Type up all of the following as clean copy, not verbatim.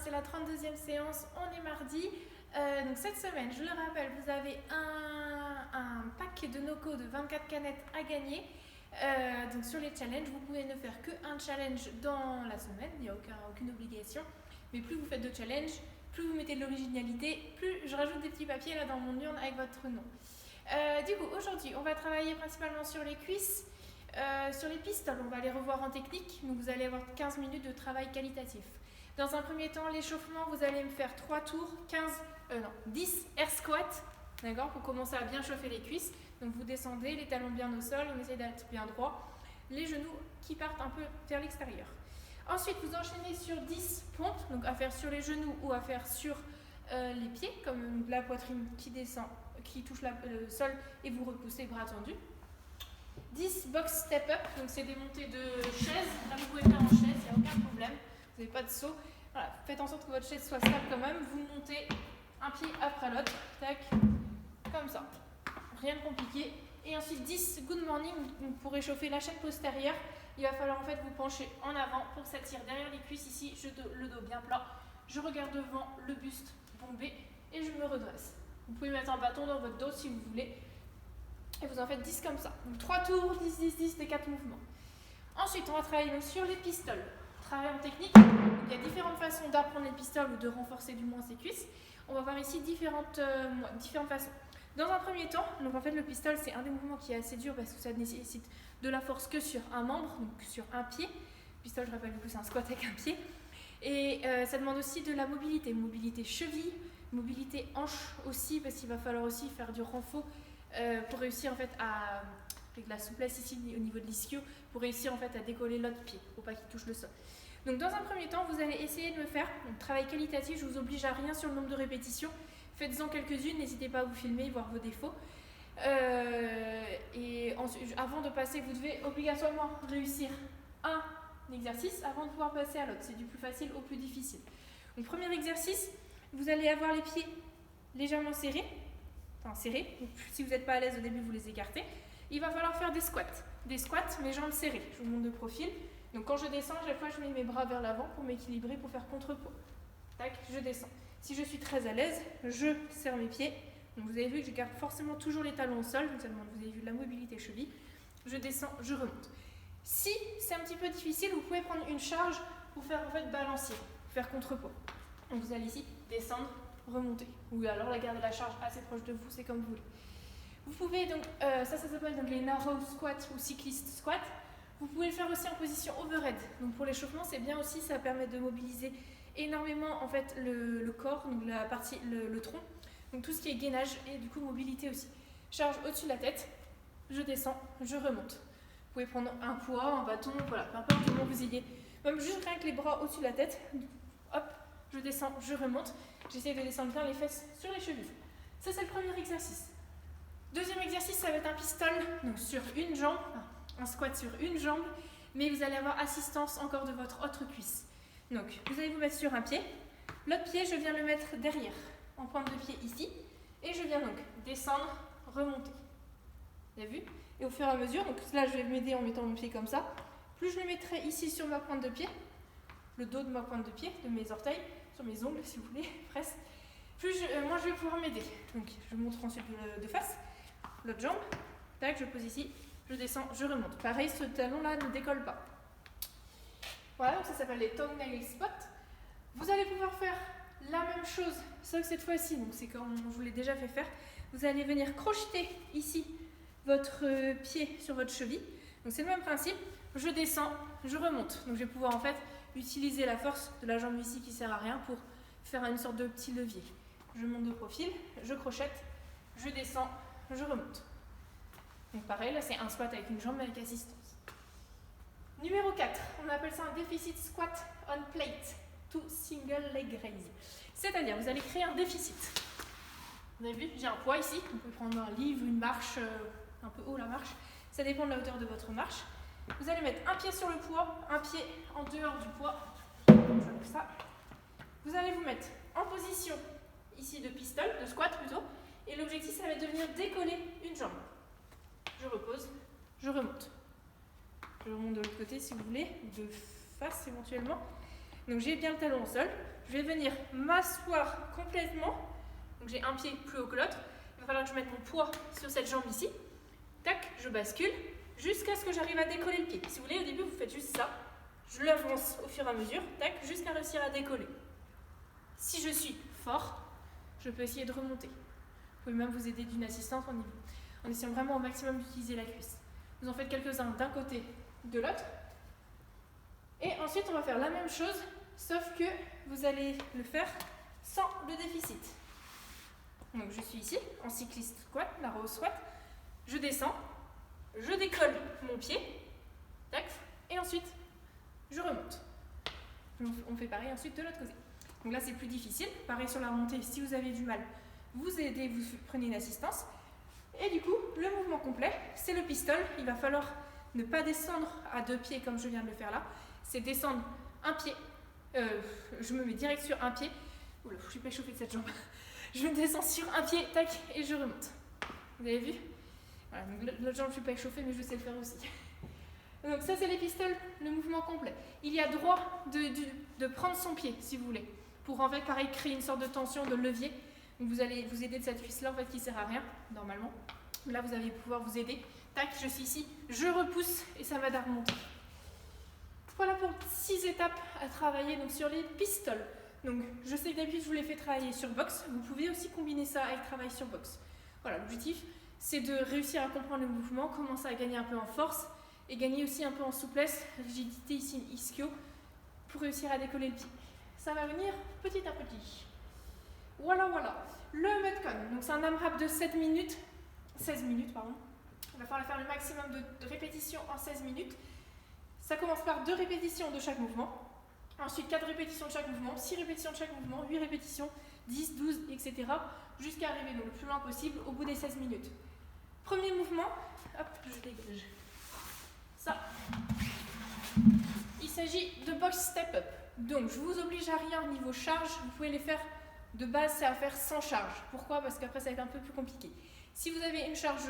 c'est la 32e séance, on est mardi. Donc cette semaine, je le rappelle, vous avez un pack de Noco de 24 canettes à gagner. Donc sur les challenges, vous pouvez ne faire qu'un challenge dans la semaine, il n'y a aucune obligation. Mais plus vous faites de challenges, plus vous mettez de l'originalité, plus je rajoute des petits papiers là dans mon urne avec votre nom. Du coup, aujourd'hui, on va travailler principalement sur les cuisses, sur les pistoles, on va les revoir en technique. Donc vous allez avoir 15 minutes de travail qualitatif. Dans un premier temps, l'échauffement, vous allez me faire 3 tours, 10 air squats, d'accord, pour commencer à bien chauffer les cuisses. Donc vous descendez, les talons bien au sol, on essaie d'être bien droit, les genoux qui partent un peu vers l'extérieur. Ensuite, vous enchaînez sur 10 pompes, donc à faire sur les genoux ou à faire sur les pieds, comme la poitrine qui descend, qui touche le sol et vous repoussez bras tendus. 10 box step up, donc c'est des montées de chaise. Là, vous pouvez faire en chaise, il n'y a aucun problème. Vous n'avez pas de saut. Voilà, faites en sorte que votre chaise soit stable quand même. Vous montez un pied après l'autre, tac, comme ça. Rien de compliqué. Et ensuite 10 good morning pour réchauffer la chaîne postérieure. Il va falloir en fait vous pencher en avant pour s'attirer derrière les cuisses ici, le dos bien plat. Je regarde devant, le buste bombé et je me redresse. Vous pouvez mettre un bâton dans votre dos si vous voulez. Et vous en faites 10 comme ça. Donc 3 tours, 10, 10, 10, des 4 mouvements. Ensuite, on va travailler donc sur les pistoles. Travail en technique. Il y a différentes façons d'apprendre les pistoles ou de renforcer du moins ses cuisses. On va voir ici différentes façons. Dans un premier temps, donc en fait le pistol c'est un des mouvements qui est assez dur parce que ça nécessite de la force que sur un membre, donc sur un pied. Le pistol, je rappelle du coup c'est un squat avec un pied. Et ça demande aussi de la mobilité. Mobilité cheville, mobilité hanche aussi parce qu'il va falloir aussi faire du renfort pour réussir en fait avec la souplesse ici au niveau de l'ischio, pour réussir en fait à décoller l'autre pied, pour pas qu'il touche le sol. Donc dans un premier temps, vous allez essayer de me faire un travail qualitatif, je vous oblige à rien sur le nombre de répétitions, faites-en quelques-unes, n'hésitez pas à vous filmer, voir vos défauts. Et ensuite, avant de passer, vous devez obligatoirement réussir un exercice avant de pouvoir passer à l'autre, c'est du plus facile au plus difficile. Donc premier exercice, vous allez avoir les pieds légèrement serrés, donc, si vous n'êtes pas à l'aise au début, vous les écartez. Il va falloir faire des squats, mes jambes serrées. Je vous montre de profil. Donc quand je descends, à chaque fois, je mets mes bras vers l'avant pour m'équilibrer, pour faire contrepoids. Tac, je descends. Si je suis très à l'aise, je serre mes pieds. Donc vous avez vu que je garde forcément toujours les talons au sol. Donc ça demande, vous avez vu, de la mobilité cheville. Je descends, je remonte. Si c'est un petit peu difficile, vous pouvez prendre une charge pour faire en fait balancier, faire contrepoids. Donc vous allez ici descendre, remonter. Ou alors la garder la charge assez proche de vous, c'est comme vous voulez. Vous pouvez donc, ça s'appelle donc les narrow squats ou cyclist squat. Vous pouvez le faire aussi en position overhead. Donc pour l'échauffement, c'est bien aussi, ça permet de mobiliser énormément en fait le corps, donc la partie, le tronc. Donc tout ce qui est gainage et du coup mobilité aussi. Charge au-dessus de la tête, je descends, je remonte. Vous pouvez prendre un poids, un bâton, voilà, peu importe comment vous ayez. Même juste rien que les bras au-dessus de la tête, hop, je descends, je remonte. J'essaie de descendre bien les fesses sur les chevilles. Ça, c'est le premier exercice. Deuxième exercice, ça va être un pistol, donc sur une jambe, un squat sur une jambe, mais vous allez avoir assistance encore de votre autre cuisse. Donc, vous allez vous mettre sur un pied. L'autre pied, je viens le mettre derrière, en pointe de pied ici, et je viens donc descendre, remonter. Vous avez vu? Et au fur et à mesure, donc là, je vais m'aider en mettant mon pied comme ça. Plus je le mettrai ici sur ma pointe de pied, le dos de ma pointe de pied, de mes orteils, sur mes ongles si vous voulez, presque, plus moi je vais pouvoir m'aider. Donc je montre ensuite de face, l'autre jambe, tac, je pose ici, je descends, je remonte. Pareil, ce talon là ne décolle pas. Voilà, donc ça s'appelle les toenail spots. Vous allez pouvoir faire la même chose, sauf que cette fois-ci, donc c'est comme je vous l'ai déjà fait faire, vous allez venir crocheter ici votre pied sur votre cheville. Donc c'est le même principe, je descends, je remonte. Donc je vais pouvoir en fait utiliser la force de la jambe ici qui ne sert à rien pour faire une sorte de petit levier. Je monte de profil, je crochette, je descends, je remonte. Donc pareil, là c'est un squat avec une jambe avec assistance. Numéro 4, on appelle ça un déficit squat on plate to single leg raise. C'est-à-dire, vous allez créer un déficit. Vous avez vu, j'ai un poids ici, on peut prendre un livre, une marche, un peu haut la marche, ça dépend de la hauteur de votre marche. Vous allez mettre un pied sur le poids, un pied en dehors du poids, comme ça. Vous allez vous mettre en position ici de pistol, de squat plutôt, et l'objectif ça va être de venir décoller une jambe. Je repose, je remonte. Je remonte de l'autre côté si vous voulez, de face éventuellement. Donc j'ai bien le talon au sol, Je vais venir m'asseoir complètement. Donc j'ai un pied plus haut que l'autre. Il va falloir que je mette mon poids sur cette jambe ici. Tac, je bascule jusqu'à ce que j'arrive à décoller le pied. Si vous voulez, au début, vous faites juste ça. Je l'avance au fur et à mesure, tac, jusqu'à réussir à décoller. Si je suis fort, je peux essayer de remonter. Vous pouvez même vous aider d'une assistante en essayant vraiment au maximum d'utiliser la cuisse. Vous en faites quelques-uns d'un côté, de l'autre. Et ensuite, on va faire la même chose, sauf que vous allez le faire sans le déficit. Donc je suis ici, en cycliste squat, la rose squat. Je descends, je décolle mon pied, tac, et ensuite, je remonte. On fait pareil ensuite de l'autre côté. Donc là, c'est plus difficile. Pareil sur la remontée, si vous avez du mal, vous aidez, vous prenez une assistance. Et du coup, le mouvement complet, c'est le pistol. Il va falloir ne pas descendre à 2 pieds comme je viens de le faire là. C'est descendre un pied. Je me mets direct sur un pied. Oula, je suis pas échauffée de cette jambe. Je descends sur un pied, tac, et je remonte. Vous avez vu? Voilà, donc l'autre jambe, je suis pas échauffée, mais je sais le faire aussi. Donc ça, c'est les pistoles, le mouvement complet. Il y a droit de prendre son pied, si vous voulez, pour en fait, pareil, créer une sorte de tension, de levier. Donc vous allez vous aider de cette cuisse-là, en fait, qui sert à rien, normalement. Mais là, vous allez pouvoir vous aider. Tac, je suis ici, je repousse, et ça m'aide à remonter. Voilà pour 6 étapes à travailler donc sur les pistoles. Donc je sais que d'habitude, je vous les fais travailler sur box. Vous pouvez aussi combiner ça avec travail sur box. Voilà, l'objectif, c'est de réussir à comprendre le mouvement, commencer à gagner un peu en force, et gagner aussi un peu en souplesse, rigidité ici, ischio, pour réussir à décoller le pied. Ça va venir petit à petit. Voilà. Le Metcon, donc c'est un AMRAP de 16 minutes, pardon. Il va falloir faire le maximum de répétitions en 16 minutes. Ça commence par 2 répétitions de chaque mouvement. Ensuite, 4 répétitions de chaque mouvement, 6 répétitions de chaque mouvement, 8 répétitions, 10, 12, etc. Jusqu'à arriver donc, le plus loin possible au bout des 16 minutes. Premier mouvement, hop, je dégage. Ça. Il s'agit de box step up. Donc, je vous oblige à rien niveau charge. Vous pouvez les faire de base, c'est à faire sans charge. Pourquoi? Parce qu'après, ça va être un peu plus compliqué. Si vous avez une charge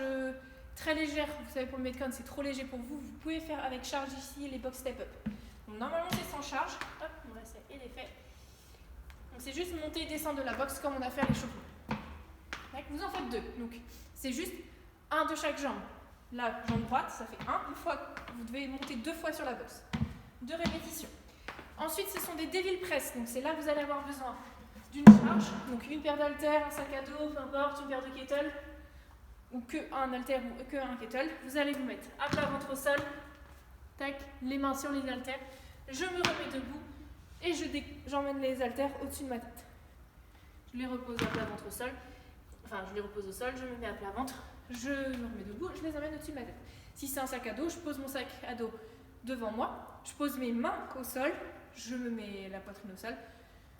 très légère, vous savez, pour le Metcon, c'est trop léger pour vous, vous pouvez faire avec charge ici les box step up. Donc, normalement, c'est sans charge. Hop, on essaie et les fait. Donc, c'est juste monter et descendre de la box comme on a fait à l'échauffement. Vous en faites 2. Donc, c'est juste un de chaque jambe. La jambe droite, ça fait 1. Une fois, vous devez monter 2 fois sur la box. 2 répétitions. Ensuite, ce sont des devil press. Donc, c'est là que vous allez avoir besoin d'une charge. Donc, une paire d'haltères, un sac à dos, peu importe, une paire de kettle, ou que un haltère ou que un kettle. Vous allez vous mettre à plat ventre au sol. Tac, les mains sur les haltères. Je me remets debout et j'emmène les haltères au-dessus de ma tête. Je les repose à plat ventre au sol. Enfin, je les repose au sol, je me mets à plat ventre. Je me remets debout, je les amène au-dessus de ma tête. Si c'est un sac à dos, je pose mon sac à dos devant moi, je pose mes mains au sol, je me mets la poitrine au sol,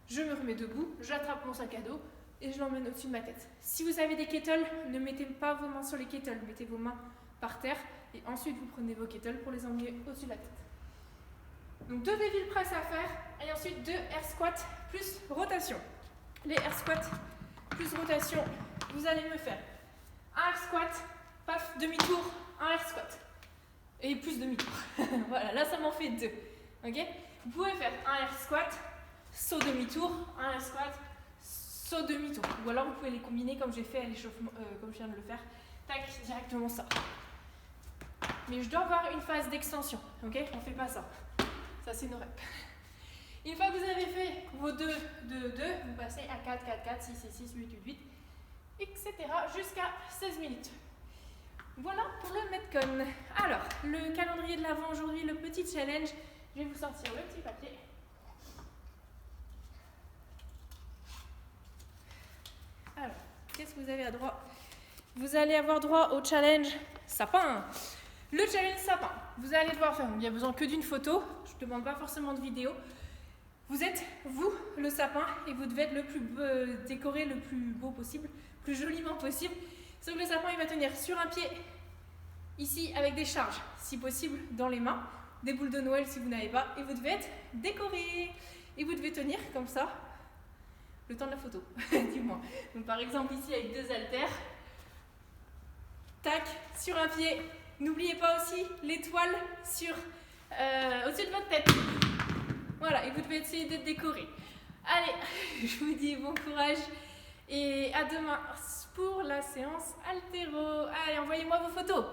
je me remets debout, j'attrape mon sac à dos et je l'emmène au-dessus de ma tête. Si vous avez des kettles, ne mettez pas vos mains sur les kettles, mettez vos mains par terre et ensuite vous prenez vos kettles pour les emmener au-dessus de la tête. Donc 2 devil press à faire et ensuite 2 air squats plus rotation. Les air squats plus rotation, vous allez me faire un air squat, paf, demi-tour, un air squat. Et plus demi-tour. Voilà, là ça m'en fait 2. Ok? Vous pouvez faire un air squat, saut demi-tour, un air squat, saut demi-tour. Ou alors vous pouvez les combiner comme j'ai fait à l'échauffement, comme je viens de le faire. Tac, directement ça. Mais je dois avoir une phase d'extension. Ok? On fait pas ça. Ça c'est nos reps. Une fois que vous avez fait vos 2, 2, 2, vous passez à 4, 4, 4, 6, 6, 6, 8, 8, 8, etc. jusqu'à 16 minutes. Voilà pour le Metcon. Alors, le calendrier de l'Avent aujourd'hui, le petit challenge. Je vais vous sortir le petit papier. Alors, qu'est-ce que vous avez à droit? Vous allez avoir droit au challenge sapin. Le challenge sapin. Vous allez devoir faire, il n'y a besoin que d'une photo. Je ne demande pas forcément de vidéo. Vous êtes, vous, le sapin, et vous devez être le plus décoré, le plus beau possible, le plus joliment possible. Sauf que le sapin, il va tenir sur un pied, ici, avec des charges, si possible, dans les mains, des boules de Noël si vous n'avez pas, et vous devez être décoré. Et vous devez tenir comme ça, le temps de la photo, du moins. Donc par exemple, ici, avec 2 haltères, tac, sur un pied. N'oubliez pas aussi l'étoile au-dessus de votre tête. Voilà, et vous devez essayer d'être décoré. Allez, je vous dis bon courage et à demain pour la séance haltéro. Allez, envoyez-moi vos photos.